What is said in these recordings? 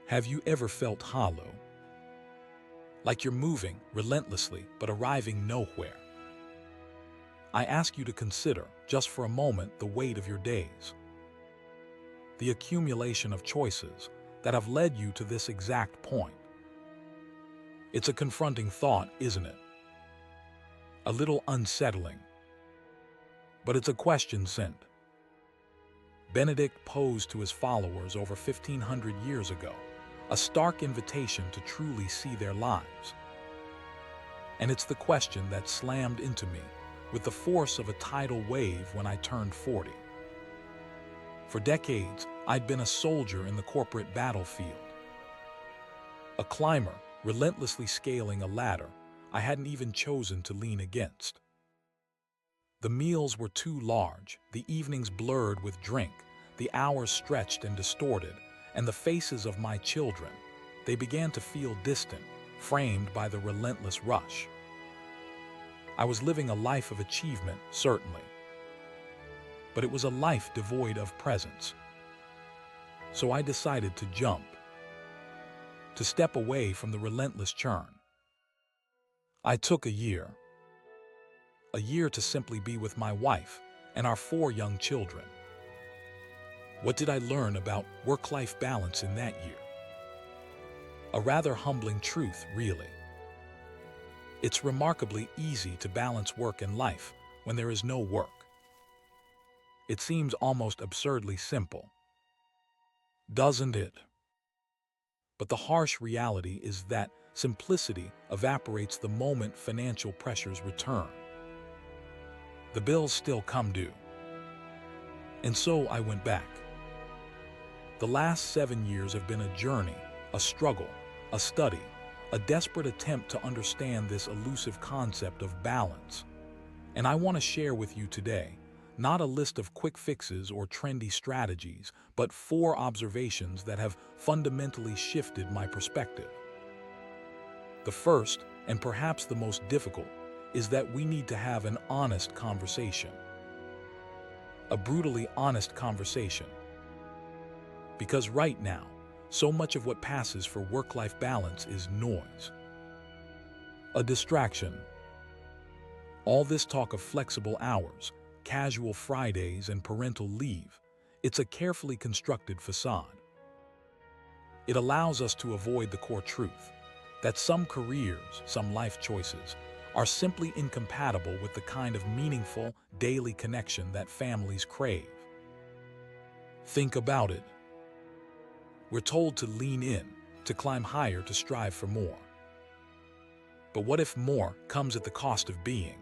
Have you ever felt hollow? Like you're moving relentlessly but arriving nowhere? I ask you to consider, just for a moment, the weight of your days. The accumulation of choices that have led you to this exact point. It's a confronting thought, isn't it? A little unsettling. But it's a question sent. Benedict posed to his followers over 1,500 years ago, a stark invitation to truly see their lives. And it's the question that slammed into me with the force of a tidal wave when I turned 40. For decades, I'd been a soldier in the corporate battlefield. A climber, relentlessly scaling a ladder I hadn't even chosen to lean against. The meals were too large, the evenings blurred with drink, the hours stretched and distorted, and the faces of my children, they began to feel distant, framed by the relentless rush. I was living a life of achievement, certainly, but it was a life devoid of presence. So I decided to jump, to step away from the relentless churn. I took a year to simply be with my wife and our 4 young children. What did I learn about work-life balance in that year? A rather humbling truth, really. It's remarkably easy to balance work and life when there is no work. It seems almost absurdly simple, doesn't it? But the harsh reality is that simplicity evaporates the moment financial pressures return. The bills still come due. And so I went back. The last 7 years have been a journey, a struggle, a study, a desperate attempt to understand this elusive concept of balance. And I want to share with you today, not a list of quick fixes or trendy strategies, but 4 observations that have fundamentally shifted my perspective. The first, and perhaps the most difficult, is that we need to have an honest conversation. A brutally honest conversation. Because right now, so much of what passes for work-life balance is noise. A distraction. All this talk of flexible hours, casual Fridays, and parental leave, it's a carefully constructed facade. It allows us to avoid the core truth, that some careers, some life choices, are simply incompatible with the kind of meaningful, daily connection that families crave. Think about it. We're told to lean in, to climb higher, to strive for more. But what if more comes at the cost of being?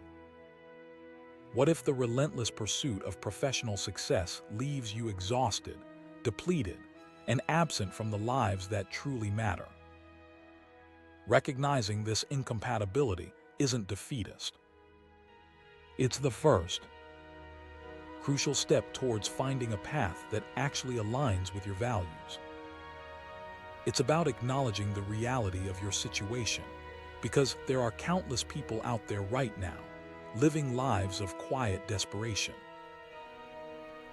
What if the relentless pursuit of professional success leaves you exhausted, depleted, and absent from the lives that truly matter? Recognizing this incompatibility isn't defeatist. It's the first, crucial step towards finding a path that actually aligns with your values. It's about acknowledging the reality of your situation, because there are countless people out there right now, living lives of quiet desperation.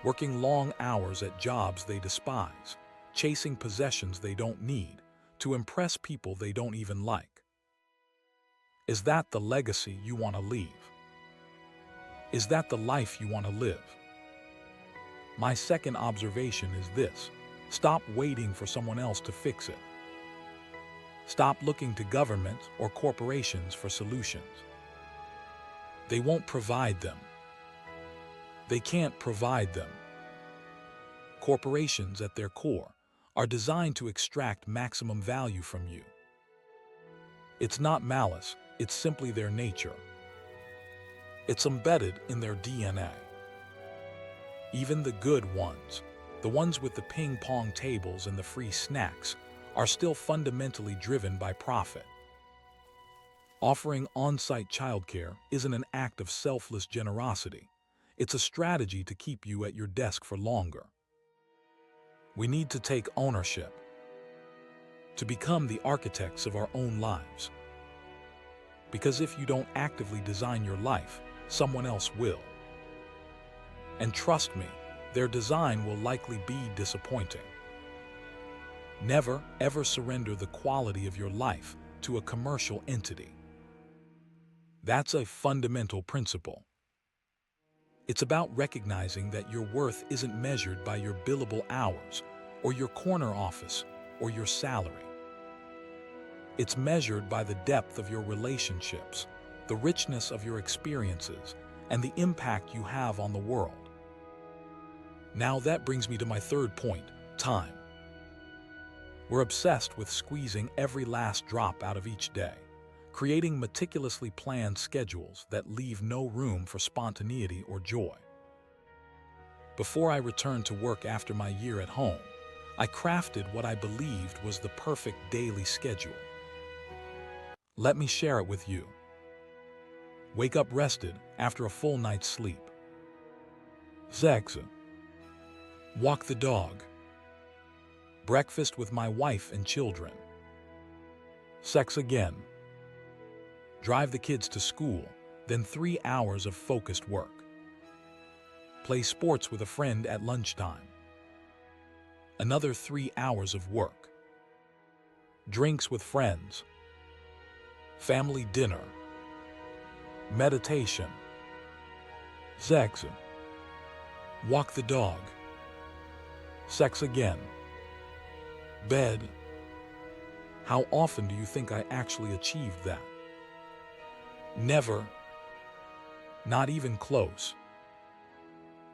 Working long hours at jobs they despise, chasing possessions they don't need, to impress people they don't even like. Is that the legacy you want to leave? Is that the life you want to live? My second observation is this: stop waiting for someone else to fix it. Stop looking to government or corporations for solutions. They won't provide them. They can't provide them. Corporations, at their core, are designed to extract maximum value from you. It's not malice, it's simply their nature. It's embedded in their DNA. Even the good ones, the ones with the ping-pong tables and the free snacks, are still fundamentally driven by profit. Offering on-site childcare isn't an act of selfless generosity. It's a strategy to keep you at your desk for longer. We need to take ownership, to become the architects of our own lives. Because if you don't actively design your life, someone else will. And trust me, their design will likely be disappointing. Never, ever surrender the quality of your life to a commercial entity. That's a fundamental principle. It's about recognizing that your worth isn't measured by your billable hours, or your corner office, or your salary. It's measured by the depth of your relationships, the richness of your experiences, and the impact you have on the world. Now that brings me to my third point, time. We're obsessed with squeezing every last drop out of each day, creating meticulously planned schedules that leave no room for spontaneity or joy. Before I returned to work after my year at home, I crafted what I believed was the perfect daily schedule. Let me share it with you. Wake up rested after a full night's sleep. Sex. Walk the dog. Breakfast with my wife and children. Sex again. Drive the kids to school, then 3 hours of focused work. Play sports with a friend at lunchtime. Another 3 hours of work. Drinks with friends. Family dinner. Meditation. Sex. Walk the dog. Sex again. Bed. How often do you think I actually achieved that? Never. Not even close.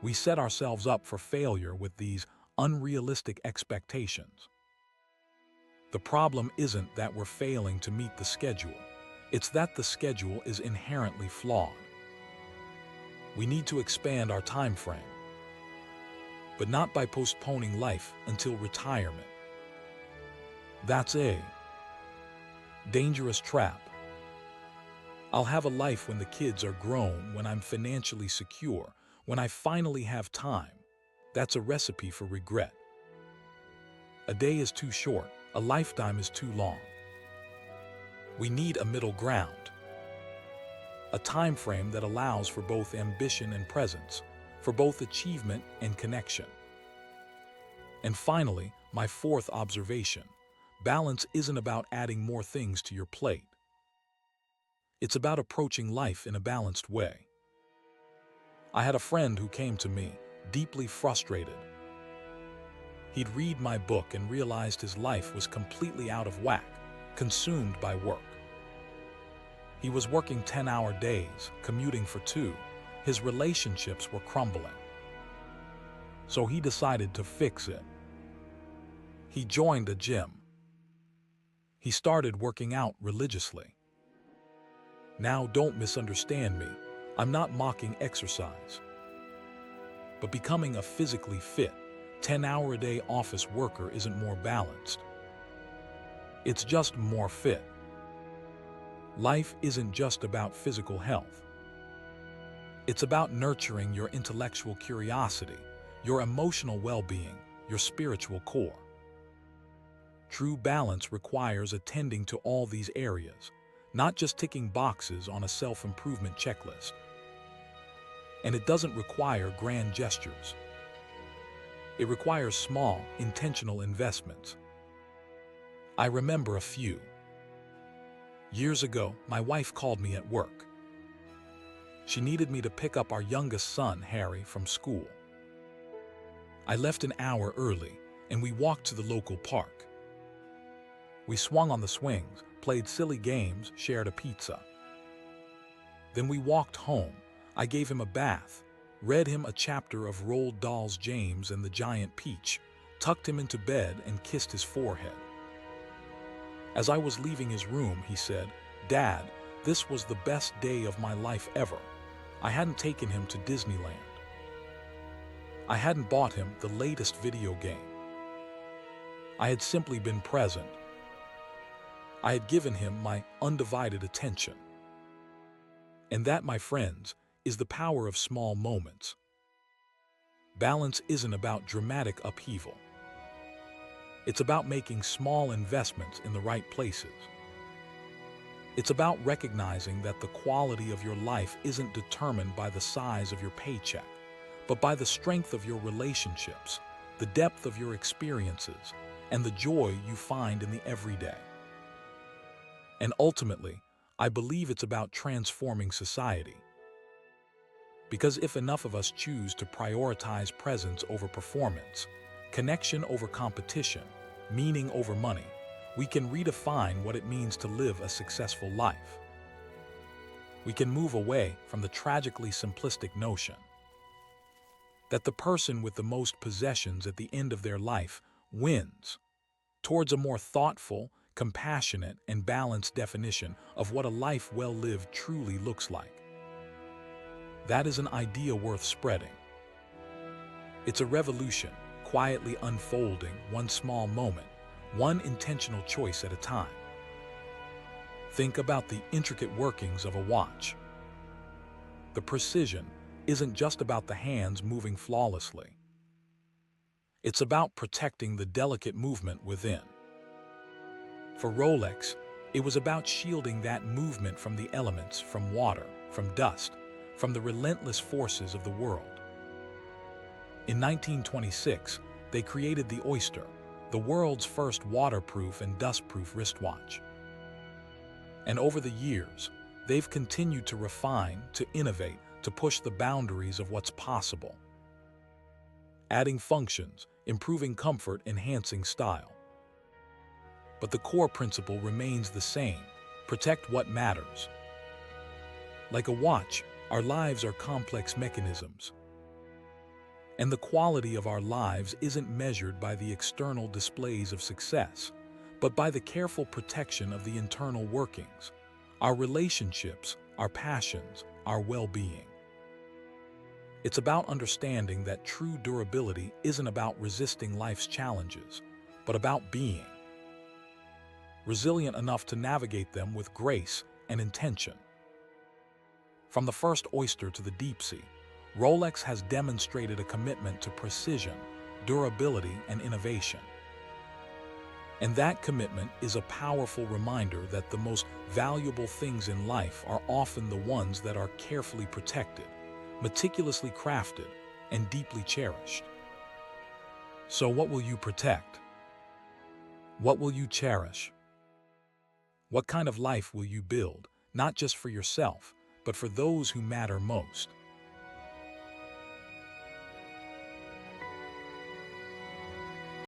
We set ourselves up for failure with these unrealistic expectations. The problem isn't that we're failing to meet the schedule. It's that the schedule is inherently flawed. We need to expand our time frame, but not by postponing life until retirement. That's a dangerous trap. I'll have a life when the kids are grown, when I'm financially secure, when I finally have time. That's a recipe for regret. A day is too short, a lifetime is too long. We need a middle ground. A time frame that allows for both ambition and presence, for both achievement and connection. And finally, my fourth observation. Balance isn't about adding more things to your plate. It's about approaching life in a balanced way. I had a friend who came to me, deeply frustrated. He'd read my book and realized his life was completely out of whack, consumed by work. He was working 10-hour days, commuting for 2. His relationships were crumbling. So he decided to fix it. He joined a gym. He started working out religiously. Now, don't misunderstand me. I'm not mocking exercise. But becoming a physically fit, 10-hour-a-day office worker isn't more balanced. It's just more fit. Life isn't just about physical health. It's about nurturing your intellectual curiosity, your emotional well-being, your spiritual core. True balance requires attending to all these areas, not just ticking boxes on a self-improvement checklist. And it doesn't require grand gestures. It requires small, intentional investments. I remember a few. Years ago, my wife called me at work. She needed me to pick up our youngest son, Harry, from school. I left an hour early, and we walked to the local park. We swung on the swings, played silly games, shared a pizza. Then we walked home. I gave him a bath, read him a chapter of Roald Dahl's James and the Giant Peach, tucked him into bed and kissed his forehead. As I was leaving his room, he said, "Dad, this was the best day of my life ever. I hadn't taken him to Disneyland. I hadn't bought him the latest video game. I had simply been present. I had given him my undivided attention." And that, my friends, is the power of small moments. Balance isn't about dramatic upheaval. It's about making small investments in the right places. It's about recognizing that the quality of your life isn't determined by the size of your paycheck, but by the strength of your relationships, the depth of your experiences, and the joy you find in the everyday. And ultimately, I believe it's about transforming society. Because if enough of us choose to prioritize presence over performance, connection over competition, meaning over money, we can redefine what it means to live a successful life. We can move away from the tragically simplistic notion that the person with the most possessions at the end of their life wins, towards a more thoughtful, compassionate, and balanced definition of what a life well lived truly looks like. That is an idea worth spreading. It's a revolution, quietly unfolding one small moment, one intentional choice at a time. Think about the intricate workings of a watch. The precision isn't just about the hands moving flawlessly. It's about protecting the delicate movement within. For Rolex, it was about shielding that movement from the elements, from water, from dust, from the relentless forces of the world. In 1926, they created the Oyster, the world's first waterproof and dustproof wristwatch. And over the years, they've continued to refine, to innovate, to push the boundaries of what's possible. Adding functions, improving comfort, enhancing style. But the core principle remains the same: protect what matters. Like a watch, our lives are complex mechanisms. And the quality of our lives isn't measured by the external displays of success, but by the careful protection of the internal workings, our relationships, our passions, our well-being. It's about understanding that true durability isn't about resisting life's challenges, but about being resilient enough to navigate them with grace and intention. From the first Oyster to the deep sea, Rolex has demonstrated a commitment to precision, durability, and innovation. And that commitment is a powerful reminder that the most valuable things in life are often the ones that are carefully protected, meticulously crafted, and deeply cherished. So what will you protect? What will you cherish? What kind of life will you build, not just for yourself, but for those who matter most?